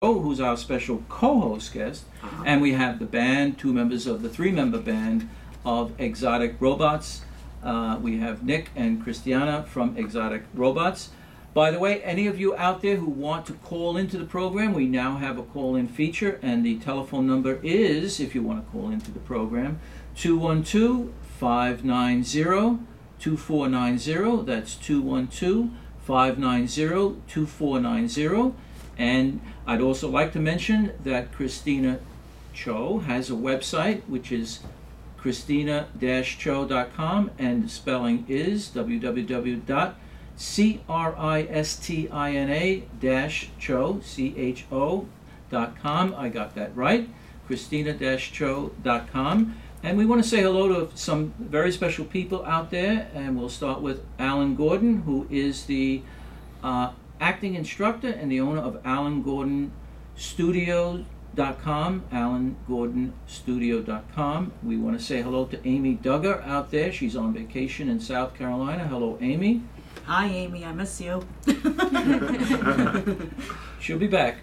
who's our special co-host guest, and we have the band, two members of the three-member band of Exotik Robotz. We have Nick and Cristina from Exotik Robotz. By the way, any of you out there who want to call into the program, we now have a call-in feature, and the telephone number is, if you want to call into the program, 212-590-2490. That's 212-590-2490. And I'd also like to mention that Cristina Cho has a website, which is Cristina-Cho.com, and the spelling is www.Cristina-Cho.com. I got that right, Cristina-Cho.com. And we want to say hello to some very special people out there, and we'll start with Alan Gordon, who is the acting instructor and the owner of AlanGordonStudio.com, AlanGordonStudio.com. We want to say hello to Amy Duggar out there. She's on vacation in South Carolina. Hello, Amy. Hi, Amy. I miss you. She'll be back.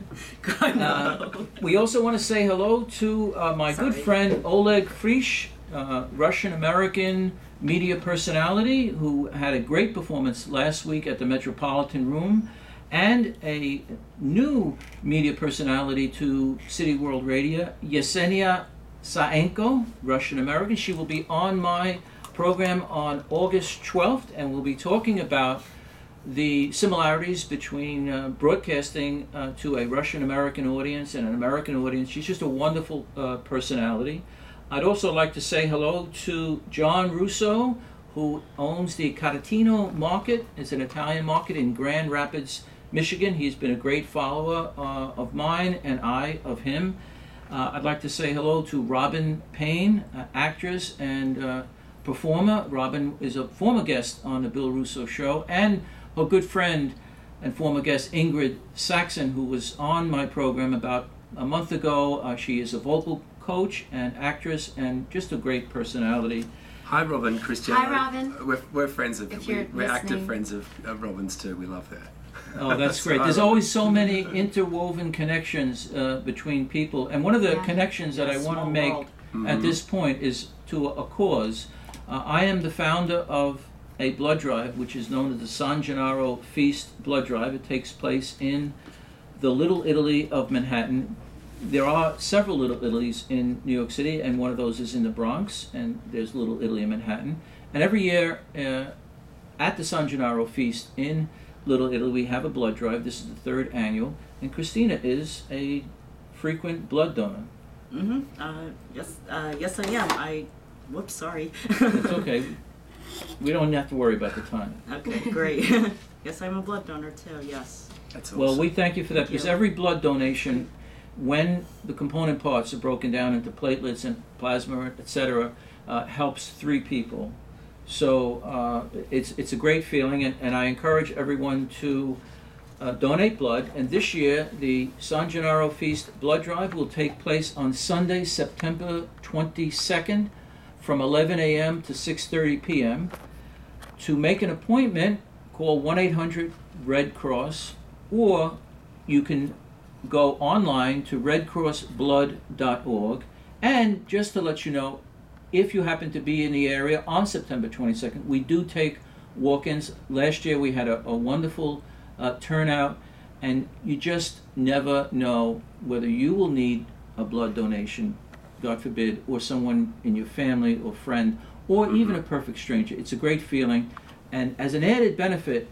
We also want to say hello to my good friend Oleg Frisch, Russian-American media personality who had a great performance last week at the Metropolitan Room, and a new media personality to City World Radio, Yesenia Saenko, Russian-American. She will be on my program on August 12th, and we'll be talking about the similarities between broadcasting to a Russian-American audience and an American audience. She's just a wonderful personality. I'd also like to say hello to John Russo, who owns the Caratino Market. It's an Italian market in Grand Rapids, Michigan. He's been a great follower of mine, and I of him. I'd like to say hello to Robin Payne, actress and performer. Robin is a former guest on the Bill Russo Show, and her good friend and former guest Ingrid Saxon, who was on my program about a month ago. She is a vocal coach and actress and just a great personality. Hi, Robin. Cristina. Hi, Robin. We're friends of, we're active friends of Robin's too. We love her. Oh, that's great. There's always so many interwoven connections between people. And one of the connections that I want to make at this point is to a cause. I am the founder of a blood drive, which is known as the San Gennaro Feast Blood Drive. It takes place in the Little Italy of Manhattan. There are several Little Italies in New York City, and one of those is in the Bronx, and there's Little Italy in Manhattan. And every year at the San Gennaro Feast in Little Italy, we have a blood drive. This is the third annual, and Cristina is a frequent blood donor. Yes, yes, I am. Whoops, sorry. It's okay. We don't have to worry about the time. Okay, great. Yes, I'm a blood donor too, yes. That's awesome. Well, we thank you for that, because every blood donation, when the component parts are broken down into platelets and plasma, etc., helps 3 people. So it's a great feeling, and I encourage everyone to donate blood. And this year, the San Gennaro Feast Blood Drive will take place on Sunday, September 22nd, from 11 a.m. to 6:30 p.m. To make an appointment, call 1-800-RED-CROSS, or you can go online to redcrossblood.org. And just to let you know, if you happen to be in the area on September 22nd, we do take walk-ins. Last year we had a wonderful turnout, and you just never know whether you will need a blood donation, God forbid, or someone in your family or friend, or even a perfect stranger. It's a great feeling. And as an added benefit,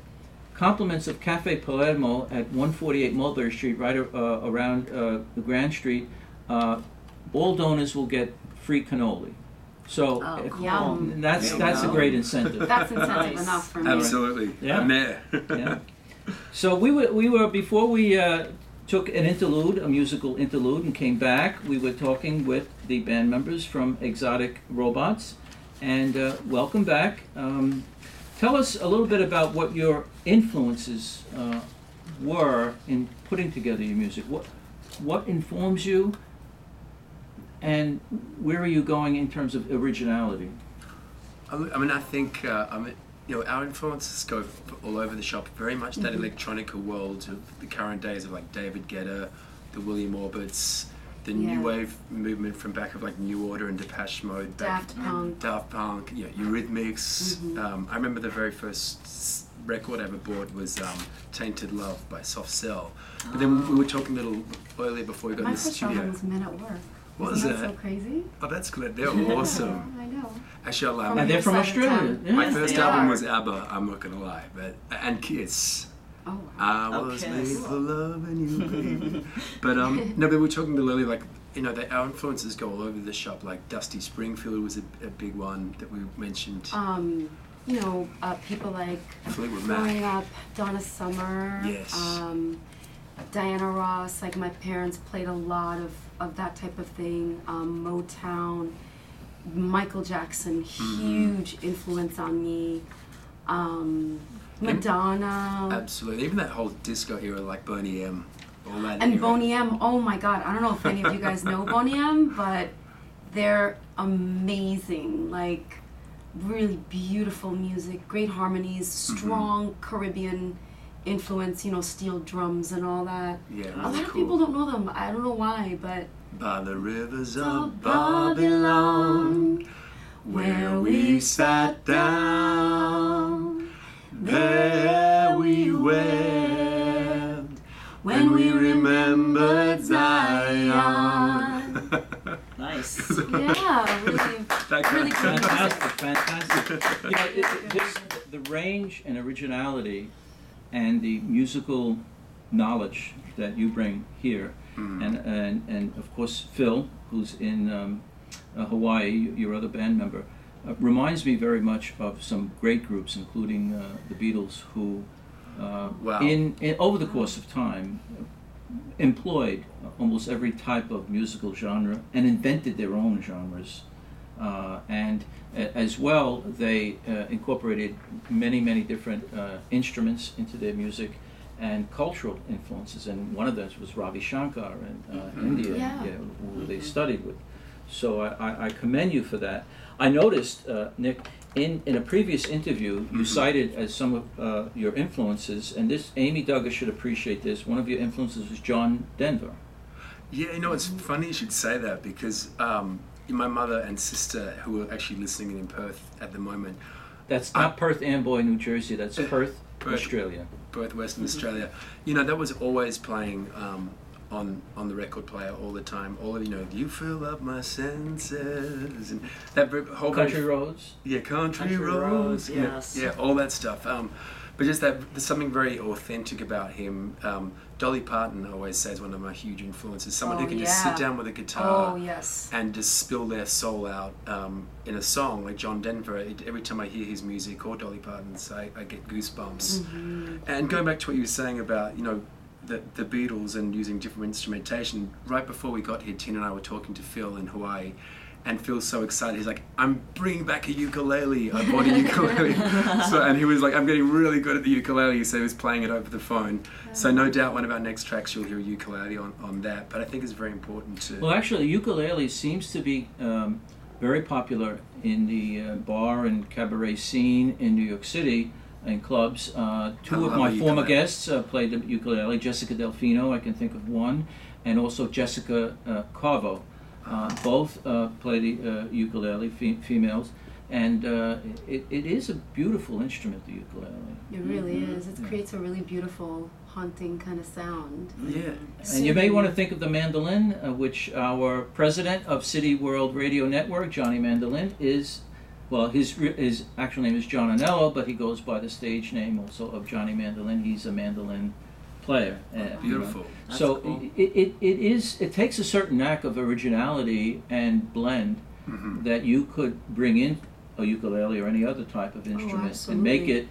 compliments of Cafe Palermo at 148 Mulberry Street, right around the Grand Street, all donors will get free cannoli. So that's a great incentive. That's incentive enough for me. Absolutely. Yeah. Yeah. So we were before we took an interlude, a musical interlude, and came back. We were talking with the band members from Exotik Robotz, and welcome back. Tell us a little bit about what your influences were in putting together your music. What informs you, and where are you going in terms of originality? I mean, I think our influences go all over the shop. Very much that electronica world of the current days of like David Guetta, the William Orbits, the new wave movement from back of like New Order and Depeche Mode, Daft Punk, Eurythmics. I remember the very first record I ever bought was Tainted Love by Soft Cell. But then we were talking a little earlier before we got in the studio. My first album was Men at Work. Was Isn't it? that so crazy? Oh, that's good. They're awesome. I know. Actually, And they're from Australia. Yeah. my Yes, first they album are. was ABBA, I'm not gonna lie, and Kiss. Oh, wow. I was Okay. made for loving you, baby. But no, but we were talking a little earlier, like, you know, our influences go all over the shop. Like Dusty Springfield was a big one that we mentioned. You know, people like Fleetwood growing Mac. up, Donna Summer, Yes. Diana Ross. Like my parents played a lot of that type of thing. Motown, Michael Jackson, huge influence on me. Madonna. Absolutely. Even that whole disco era, like Boney M. All that And era. Boney M, oh my God, I don't know if any of you guys know Boney M, but they're amazing. Like, really beautiful music, great harmonies, strong Caribbean influence, you know, steel drums and all that. Yeah, A really lot of cool. people don't know them. I don't know why, but By the rivers of of Babylon, where we sat down, there we wept, when we remembered Zion. Nice. yeah, really, That kind really of good music. Fantastic. You know, the range and originality and the musical knowledge that you bring here, and of course Phil, who's in Hawaii, your other band member, reminds me very much of some great groups, including the Beatles, who Wow. in over the course of time employed almost every type of musical genre and invented their own genres. And as well, they incorporated many different instruments into their music and cultural influences. And one of those was Ravi Shankar in India, Yeah. who they studied with. So I commend you for that. I noticed, Nick, in a previous interview, you cited as some of your influences, and this Amy Duggar should appreciate this. One of your influences was John Denver. Yeah, you know, it's funny you should say that because my mother and sister, who are actually listening in Perth at the moment, That's not Perth Amboy, New Jersey. That's Perth, Perth. Australia. Perth, Western Australia, you know, that was always playing on the record player all the time. All of, you know, you fill up my senses, and that whole Country Roads. Yeah, country Country roads. Roads, yes. Yeah, all that stuff. But just that, there's something very authentic about him. Dolly Parton, I always say, is one of my huge influences. Someone who Oh, can just sit yeah. down with a guitar Oh, yes. and just spill their soul out in a song. Like John Denver, every time I hear his music or Dolly Parton's, I get goosebumps. And going back to what you were saying about, you know, the Beatles and using different instrumentation, right before we got here, Tina and I were talking to Phil in Hawaii, and Phil's so excited. He's like, I'm bringing back a ukulele. I bought a ukulele. And he was like, I'm getting really good at the ukulele, so he was playing it over the phone. So no doubt one of our next tracks you'll hear a ukulele on that. But I think it's very important to... Well, actually, ukulele seems to be very popular in the bar and cabaret scene in New York City, in clubs. Two of love my a former ukulele. guests played the ukulele. Jessica Delfino, I can think of one, and also Jessica Carvo. Both play the ukulele, females, and it is a beautiful instrument, the ukulele. It really is. It creates a really beautiful, haunting kind of sound. Yeah. And you may want to think of the mandolin, which our president of City World Radio Network, Johnny Mandolin, is. Well, his actual name is John Anello, but he goes by the stage name also of Johnny Mandolin. He's a mandolin player. Beautiful. You know. That's So cool. it takes a certain knack of originality and blend that you could bring in a ukulele or any other type of instrument and make it,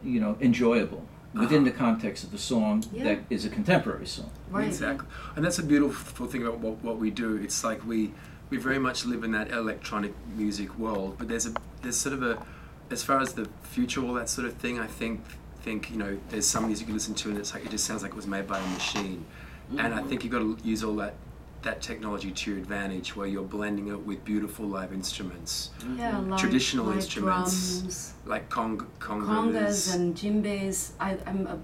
you know, enjoyable within the context of the song that is a contemporary song. Right. Exactly. And that's a beautiful thing about what we do. It's like we very much live in that electronic music world, but there's sort of a, as far as the future, all that sort of thing, I think you know, there's some music you listen to and it's like, it just sounds like it was made by a machine. And I think you've got to use all that technology to your advantage, where you're blending it with beautiful live instruments, Yeah, traditional live instruments drums, like congas congas and djembes. I'm a